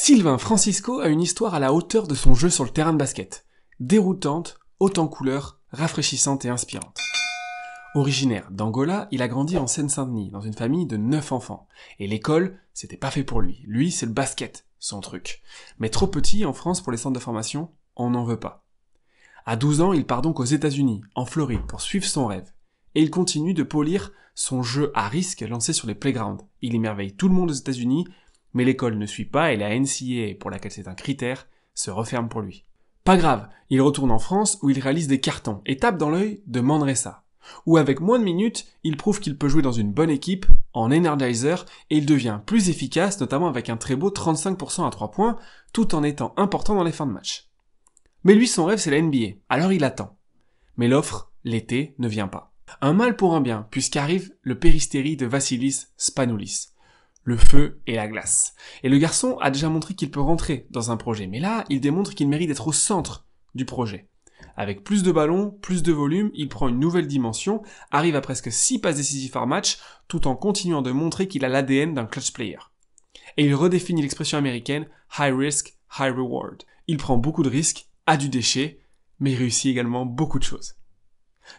Sylvain Francisco a une histoire à la hauteur de son jeu sur le terrain de basket. Déroutante, haute en couleurs, rafraîchissante et inspirante. Originaire d'Angola, il a grandi en Seine-Saint-Denis, dans une famille de 9 enfants. Et l'école, c'était pas fait pour lui. Lui, c'est le basket, son truc. Mais trop petit en France pour les centres de formation, on n'en veut pas. À 12 ans, il part donc aux États-Unis, en Floride, pour suivre son rêve. Et il continue de polir son jeu à risque lancé sur les playgrounds. Il émerveille tout le monde aux États-Unis, mais l'école ne suit pas et la NCAA, pour laquelle c'est un critère, se referme pour lui. Pas grave, il retourne en France où il réalise des cartons et tape dans l'œil de Manresa, où avec moins de minutes, il prouve qu'il peut jouer dans une bonne équipe, en energizer, et il devient plus efficace, notamment avec un très beau 35% à 3 points, tout en étant important dans les fins de match. Mais lui, son rêve, c'est la NBA, alors il attend. Mais l'offre, l'été, ne vient pas. Un mal pour un bien, puisqu'arrive le péristérie de Vassilis Spanoulis. Le feu et la glace. Et le garçon a déjà montré qu'il peut rentrer dans un projet, mais là, il démontre qu'il mérite d'être au centre du projet. Avec plus de ballons, plus de volume, il prend une nouvelle dimension, arrive à presque 6 passes décisives par match, tout en continuant de montrer qu'il a l'ADN d'un clutch player. Et il redéfinit l'expression américaine « high risk, high reward ». Il prend beaucoup de risques, a du déchet, mais il réussit également beaucoup de choses.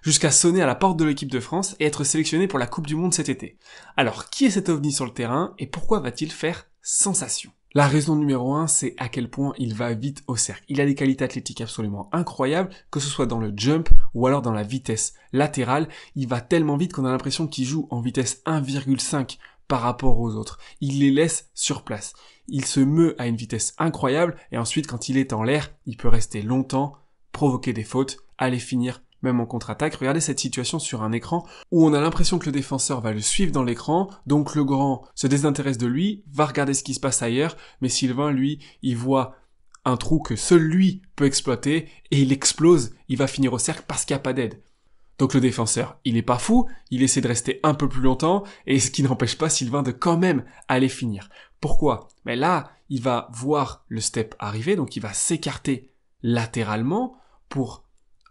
Jusqu'à sonner à la porte de l'équipe de France et être sélectionné pour la Coupe du Monde cet été. Alors, qui est cet ovni sur le terrain et pourquoi va-t-il faire sensation ? La raison numéro 1, c'est à quel point il va vite au cercle. Il a des qualités athlétiques absolument incroyables, que ce soit dans le jump ou alors dans la vitesse latérale. Il va tellement vite qu'on a l'impression qu'il joue en vitesse 1,5 par rapport aux autres. Il les laisse sur place. Il se meut à une vitesse incroyable et ensuite, quand il est en l'air, il peut rester longtemps, provoquer des fautes, aller finir même en contre-attaque. Regardez cette situation sur un écran où on a l'impression que le défenseur va le suivre dans l'écran, donc le grand se désintéresse de lui, va regarder ce qui se passe ailleurs, mais Sylvain, lui, il voit un trou que seul lui peut exploiter, et il explose, il va finir au cercle parce qu'il n'y a pas d'aide. Donc le défenseur, il est pas fou, il essaie de rester un peu plus longtemps, et ce qui n'empêche pas Sylvain de quand même aller finir. Pourquoi ? Mais là, il va voir le step arriver, donc il va s'écarter latéralement pour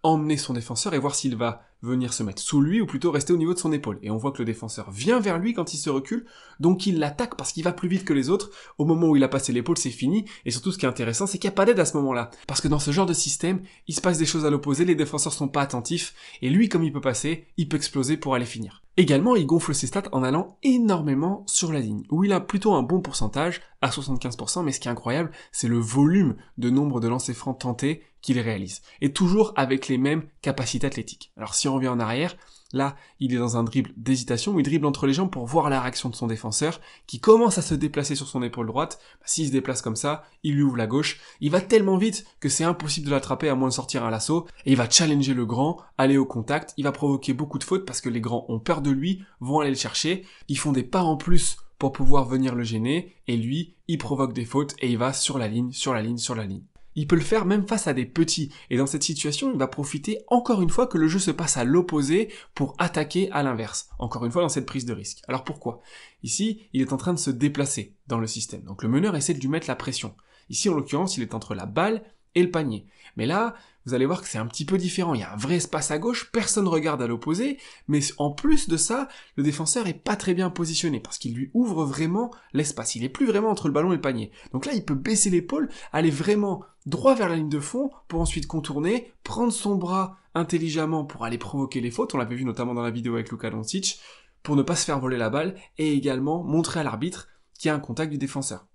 emmener son défenseur et voir s'il va venir se mettre sous lui ou plutôt rester au niveau de son épaule. Et on voit que le défenseur vient vers lui quand il se recule, donc il l'attaque parce qu'il va plus vite que les autres. Au moment où il a passé l'épaule, c'est fini. Et surtout, ce qui est intéressant, c'est qu'il n'y a pas d'aide à ce moment-là. Parce que dans ce genre de système, il se passe des choses à l'opposé, les défenseurs sont pas attentifs, et lui, comme il peut passer, il peut exploser pour aller finir. Également, il gonfle ses stats en allant énormément sur la ligne, où il a plutôt un bon pourcentage, à 75%, mais ce qui est incroyable, c'est le volume de nombre de lancers francs tentés qu'il réalise. Et toujours avec les mêmes capacités athlétiques. Alors si on revient en arrière, là, il est dans un dribble d'hésitation où il dribble entre les jambes pour voir la réaction de son défenseur, qui commence à se déplacer sur son épaule droite. S'il se déplace comme ça, il lui ouvre la gauche. Il va tellement vite que c'est impossible de l'attraper à moins de sortir à l'assaut. Et il va challenger le grand, aller au contact. Il va provoquer beaucoup de fautes parce que les grands ont peur de lui, vont aller le chercher. Ils font des pas en plus pour pouvoir venir le gêner. Et lui, il provoque des fautes et il va sur la ligne, sur la ligne, sur la ligne. Il peut le faire même face à des petits, et dans cette situation, il va profiter encore une fois que le jeu se passe à l'opposé pour attaquer à l'inverse, encore une fois dans cette prise de risque. Alors pourquoi ? Ici, il est en train de se déplacer dans le système, donc le meneur essaie de lui mettre la pression. Ici, en l'occurrence, il est entre la balle et le panier. Mais là, vous allez voir que c'est un petit peu différent. Il y a un vrai espace à gauche, personne ne regarde à l'opposé, mais en plus de ça, le défenseur est pas très bien positionné parce qu'il lui ouvre vraiment l'espace. Il est plus vraiment entre le ballon et le panier. Donc là, il peut baisser l'épaule, aller vraiment droit vers la ligne de fond pour ensuite contourner, prendre son bras intelligemment pour aller provoquer les fautes. On l'avait vu notamment dans la vidéo avec Luka Doncic, pour ne pas se faire voler la balle et également montrer à l'arbitre qu'il y a un contact du défenseur.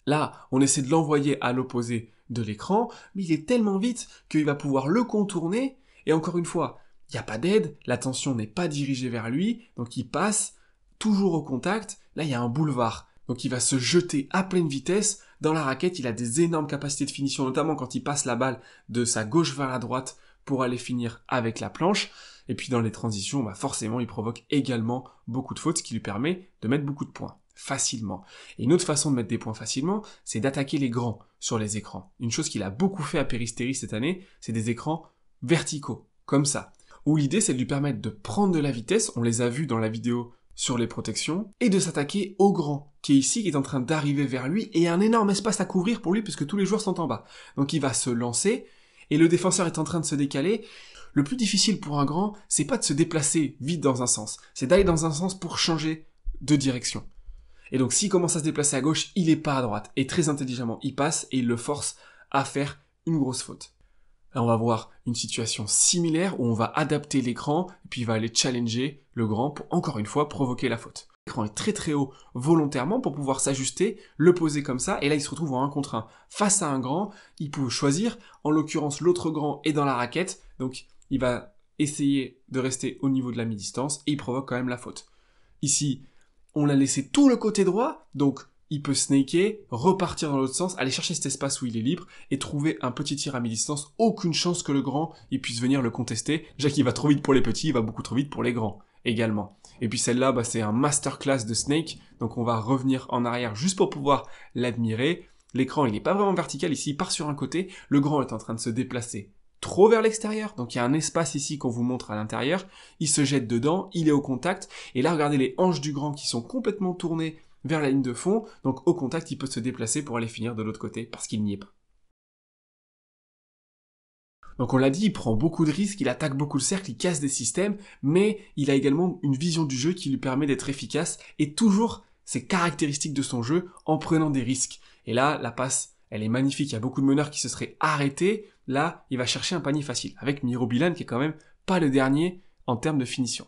Là, on essaie de l'envoyer à l'opposé de l'écran, mais il est tellement vite qu'il va pouvoir le contourner, et encore une fois, il n'y a pas d'aide, l'attention n'est pas dirigée vers lui, donc il passe toujours au contact, là il y a un boulevard, donc il va se jeter à pleine vitesse dans la raquette, il a des énormes capacités de finition, notamment quand il passe la balle de sa gauche vers la droite pour aller finir avec la planche, et puis dans les transitions, forcément il provoque également beaucoup de fautes, ce qui lui permet de mettre beaucoup de points. Facilement. Et une autre façon de mettre des points facilement, c'est d'attaquer les grands sur les écrans. Une chose qu'il a beaucoup fait à Péristérie cette année, c'est des écrans verticaux, comme ça. Où l'idée, c'est de lui permettre de prendre de la vitesse, on les a vus dans la vidéo sur les protections, et de s'attaquer au grand, qui est ici, qui est en train d'arriver vers lui, et un énorme espace à couvrir pour lui, puisque tous les joueurs sont en bas. Donc il va se lancer, et le défenseur est en train de se décaler. Le plus difficile pour un grand, c'est pas de se déplacer vite dans un sens, c'est d'aller dans un sens pour changer de direction. Et donc s'il commence à se déplacer à gauche, il est pas à droite. Et très intelligemment, il passe et il le force à faire une grosse faute. Là, on va voir une situation similaire où on va adapter l'écran, et puis il va aller challenger le grand pour, encore une fois, provoquer la faute. L'écran est très très haut volontairement pour pouvoir s'ajuster, le poser comme ça, et là il se retrouve en 1 contre 1. Face à un grand, il peut choisir, en l'occurrence l'autre grand est dans la raquette, donc il va essayer de rester au niveau de la mi-distance, et il provoque quand même la faute. Ici, on l'a laissé tout le côté droit, donc il peut snaker, repartir dans l'autre sens, aller chercher cet espace où il est libre et trouver un petit tir à mi-distance. Aucune chance que le grand il puisse venir le contester. Déjà qu'il va trop vite pour les petits, il va beaucoup trop vite pour les grands également. Et puis celle-là, c'est un masterclass de Snake, donc on va revenir en arrière juste pour pouvoir l'admirer. L'écran il n'est pas vraiment vertical ici, il part sur un côté, le grand est en train de se déplacer trop vers l'extérieur, donc il y a un espace ici qu'on vous montre à l'intérieur, il se jette dedans, il est au contact, et là regardez les hanches du grand qui sont complètement tournées vers la ligne de fond, donc au contact il peut se déplacer pour aller finir de l'autre côté, parce qu'il n'y est pas. Donc on l'a dit, il prend beaucoup de risques, il attaque beaucoup le cercle, il casse des systèmes, mais il a également une vision du jeu qui lui permet d'être efficace, et toujours ses caractéristiques de son jeu en prenant des risques. Et là, la passe, elle est magnifique, il y a beaucoup de meneurs qui se seraient arrêtés, là, il va chercher un panier facile, avec Mirobilan qui est quand même pas le dernier en termes de finition.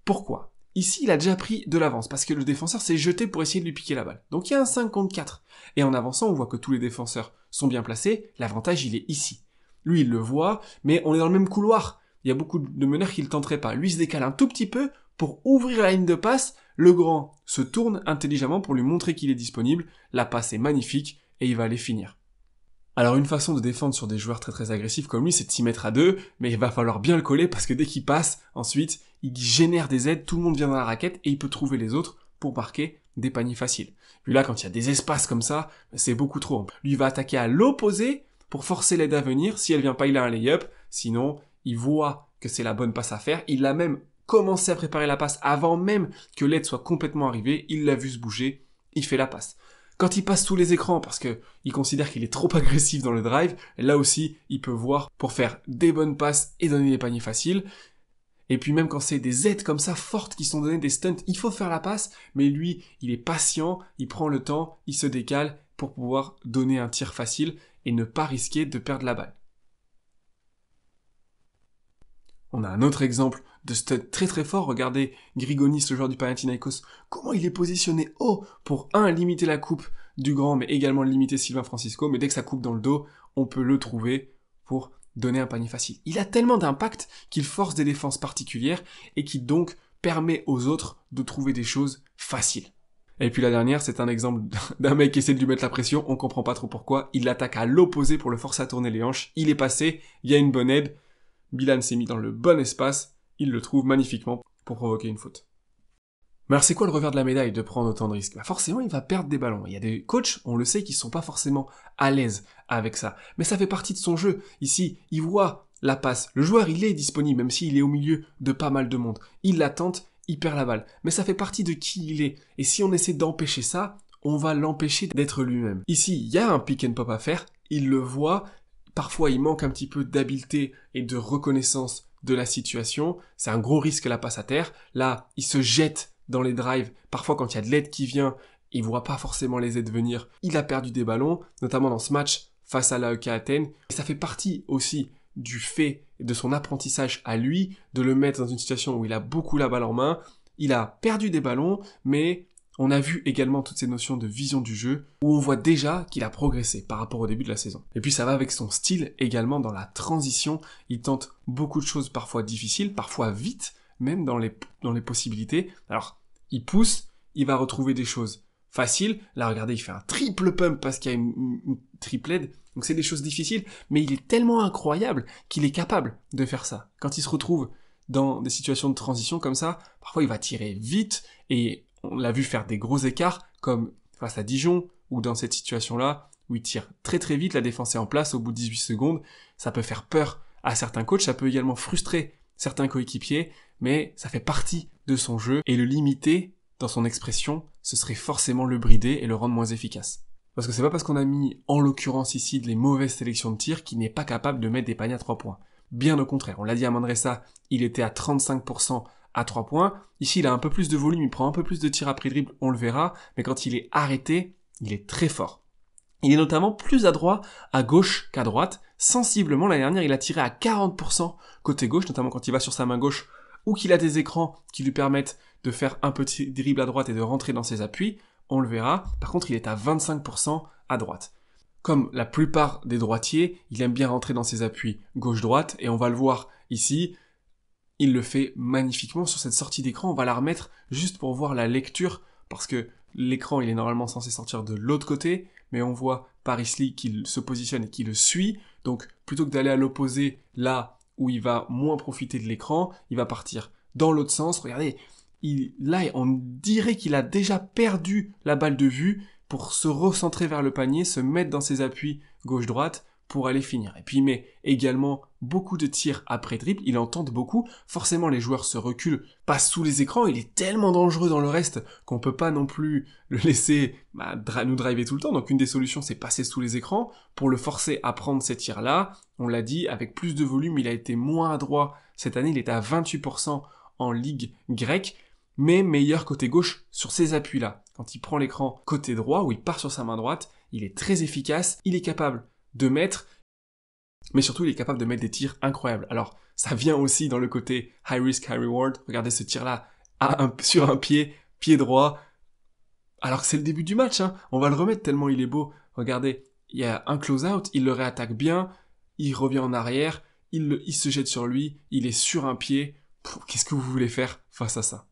Pourquoi ? Ici, il a déjà pris de l'avance, parce que le défenseur s'est jeté pour essayer de lui piquer la balle. Donc il y a un 5 contre 4. Et en avançant, on voit que tous les défenseurs sont bien placés, l'avantage il est ici. Lui, il le voit, mais on est dans le même couloir. Il y a beaucoup de meneurs qui le tenteraient pas. Lui, il se décale un tout petit peu pour ouvrir la ligne de passe. Le grand se tourne intelligemment pour lui montrer qu'il est disponible. La passe est magnifique et il va aller finir. Alors une façon de défendre sur des joueurs très très agressifs comme lui, c'est de s'y mettre à deux, mais il va falloir bien le coller parce que dès qu'il passe, ensuite, il génère des aides, tout le monde vient dans la raquette et il peut trouver les autres pour marquer des paniers faciles. Puis là, quand il y a des espaces comme ça, c'est beaucoup trop. Lui, il va attaquer à l'opposé pour forcer l'aide à venir. Si elle vient pas, il a un lay-up. Sinon, il voit que c'est la bonne passe à faire. Il a même commencé à préparer la passe avant même que l'aide soit complètement arrivée. Il l'a vu se bouger. Il fait la passe. Quand il passe sous les écrans parce que il considère qu'il est trop agressif dans le drive, là aussi, il peut voir pour faire des bonnes passes et donner des paniers faciles. Et puis même quand c'est des aides comme ça fortes qui sont données, des stunts, il faut faire la passe, mais lui, il est patient, il prend le temps, il se décale pour pouvoir donner un tir facile et ne pas risquer de perdre la balle. On a un autre exemple de stunt très très fort, regardez Grigonis, le joueur du Panathinaikos, comment il est positionné haut pour limiter la coupe du grand, mais également limiter Sylvain Francisco, mais dès que ça coupe dans le dos, on peut le trouver pour donner un panier facile. Il a tellement d'impact qu'il force des défenses particulières et qui donc permet aux autres de trouver des choses faciles. Et puis la dernière, c'est un exemple d'un mec qui essaie de lui mettre la pression, on comprend pas trop pourquoi, il l'attaque à l'opposé pour le forcer à tourner les hanches, il est passé, il y a une bonne aide, Bilan s'est mis dans le bon espace, il le trouve magnifiquement pour provoquer une faute. Mais alors c'est quoi le revers de la médaille de prendre autant de risques ? Forcément il va perdre des ballons. Il y a des coachs, on le sait, qui sont pas forcément à l'aise avec ça. Mais ça fait partie de son jeu. Ici, il voit la passe. Le joueur il est disponible, même s'il est au milieu de pas mal de monde. Il la tente, il perd la balle. Mais ça fait partie de qui il est. Et si on essaie d'empêcher ça, on va l'empêcher d'être lui-même. Ici, il y a un pick and pop à faire, il le voit. Parfois, il manque un petit peu d'habileté et de reconnaissance de la situation. C'est un gros risque la passe à terre. Là, il se jette dans les drives. Parfois, quand il y a de l'aide qui vient, il voit pas forcément les aides venir. Il a perdu des ballons, notamment dans ce match face à l'AEK Athènes. Et ça fait partie aussi du fait de son apprentissage à lui, de le mettre dans une situation où il a beaucoup la balle en main. Il a perdu des ballons, mais on a vu également toutes ces notions de vision du jeu, où on voit déjà qu'il a progressé par rapport au début de la saison. Et puis ça va avec son style également dans la transition. Il tente beaucoup de choses parfois difficiles, parfois vite, même dans les possibilités. Alors, il pousse, il va retrouver des choses faciles. Là, regardez, il fait un triple pump parce qu'il y a une triple aide. Donc c'est des choses difficiles, mais il est tellement incroyable qu'il est capable de faire ça. Quand il se retrouve dans des situations de transition comme ça, parfois il va tirer vite et on l'a vu faire des gros écarts, comme face à Dijon, ou dans cette situation-là, où il tire très très vite, la défense est en place au bout de 18 secondes. Ça peut faire peur à certains coachs, ça peut également frustrer certains coéquipiers, mais ça fait partie de son jeu, et le limiter dans son expression, ce serait forcément le brider et le rendre moins efficace. Parce que c'est pas parce qu'on a mis, en l'occurrence ici, les mauvaises sélections de tir qu'il n'est pas capable de mettre des paniers à 3 points. Bien au contraire, on l'a dit à Manresa, il était à 35% à 3 points. Ici, il a un peu plus de volume, il prend un peu plus de tirs après dribble, on le verra, mais quand il est arrêté, il est très fort. Il est notamment plus adroit à gauche qu'à droite. Sensiblement, l'année dernière, il a tiré à 40% côté gauche, notamment quand il va sur sa main gauche, ou qu'il a des écrans qui lui permettent de faire un petit dribble à droite et de rentrer dans ses appuis. On le verra. Par contre, il est à 25% à droite. Comme la plupart des droitiers, il aime bien rentrer dans ses appuis gauche-droite, et on va le voir ici, il le fait magnifiquement sur cette sortie d'écran. On va la remettre juste pour voir la lecture, parce que l'écran, il est normalement censé sortir de l'autre côté, mais on voit Paris Lee qu'il se positionne et qui le suit. Donc, plutôt que d'aller à l'opposé, là où il va moins profiter de l'écran, il va partir dans l'autre sens. Regardez, là, on dirait qu'il a déjà perdu la balle de vue pour se recentrer vers le panier, se mettre dans ses appuis gauche-droite pour aller finir. Et puis il met également beaucoup de tirs après dribble, il en tente beaucoup, forcément les joueurs se reculent, passent sous les écrans, il est tellement dangereux dans le reste qu'on peut pas non plus le laisser nous driver tout le temps, donc une des solutions c'est passer sous les écrans pour le forcer à prendre ces tirs-là. On l'a dit, avec plus de volume, il a été moins adroit cette année, il est à 28% en ligue grecque, mais meilleur côté gauche sur ces appuis-là. Quand il prend l'écran côté droit, où il part sur sa main droite, il est très efficace, il est capable de mettre, mais surtout il est capable de mettre des tirs incroyables. Alors, ça vient aussi dans le côté high risk, high reward. Regardez ce tir-là sur un pied droit, alors que c'est le début du match, hein. On va le remettre tellement il est beau. Regardez, il y a un close-out, il le réattaque bien, il revient en arrière, il se jette sur lui, il est sur un pied. Qu'est-ce que vous voulez faire face à ça?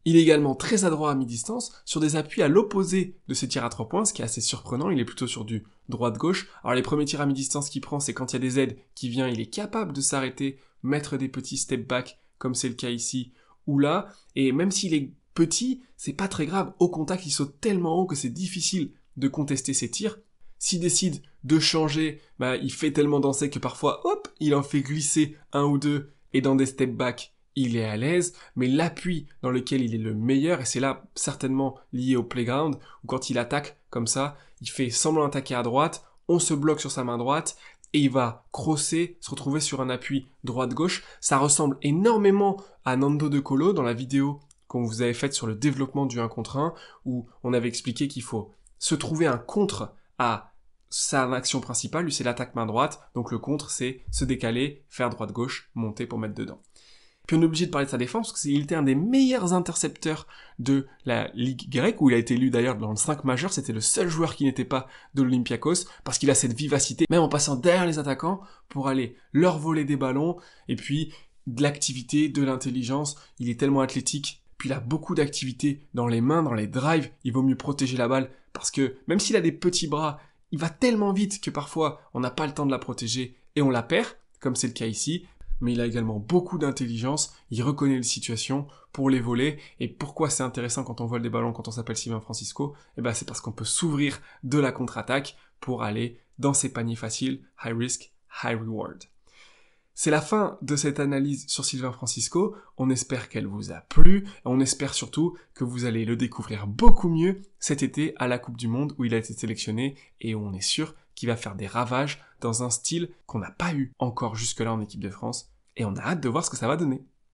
Il est également très adroit à mi-distance, sur des appuis à l'opposé de ses tirs à 3 points, ce qui est assez surprenant, il est plutôt sur du droite-gauche. Alors les premiers tirs à mi-distance qu'il prend, c'est quand il y a des aides qui viennent, il est capable de s'arrêter, mettre des petits step back, comme c'est le cas ici ou là, et même s'il est petit, c'est pas très grave, au contact il saute tellement haut que c'est difficile de contester ses tirs. S'il décide de changer, il fait tellement danser que parfois, hop, il en fait glisser un ou deux, et dans des step back, il est à l'aise, mais l'appui dans lequel il est le meilleur, et c'est là certainement lié au playground, où quand il attaque comme ça, il fait semblant d'attaquer à droite, on se bloque sur sa main droite, et il va crosser, se retrouver sur un appui droite-gauche. Ça ressemble énormément à Nando De Colo dans la vidéo qu'on vous avait faite sur le développement du 1 contre 1, où on avait expliqué qu'il faut se trouver un contre à sa action principale, lui c'est l'attaque main droite, donc le contre c'est se décaler, faire droite-gauche, monter pour mettre dedans. Puis on est obligé de parler de sa défense, parce qu'il était un des meilleurs intercepteurs de la Ligue grecque, où il a été élu d'ailleurs dans le 5 majeur, c'était le seul joueur qui n'était pas de l'Olympiakos, parce qu'il a cette vivacité, même en passant derrière les attaquants, pour aller leur voler des ballons, et puis de l'activité, de l'intelligence, il est tellement athlétique, puis il a beaucoup d'activité dans les mains, dans les drives, il vaut mieux protéger la balle, parce que même s'il a des petits bras, il va tellement vite que parfois on n'a pas le temps de la protéger, et on la perd, comme c'est le cas ici, mais il a également beaucoup d'intelligence, il reconnaît les situations pour les voler, et pourquoi c'est intéressant quand on vole des ballons quand on s'appelle Sylvain Francisco, c'est parce qu'on peut s'ouvrir de la contre-attaque pour aller dans ces paniers faciles, high risk, high reward. C'est la fin de cette analyse sur Sylvain Francisco, on espère qu'elle vous a plu, et on espère surtout que vous allez le découvrir beaucoup mieux cet été à la Coupe du Monde où il a été sélectionné, et où on est sûr qu'il va faire des ravages dans un style qu'on n'a pas eu encore jusque-là en équipe de France, et on a hâte de voir ce que ça va donner.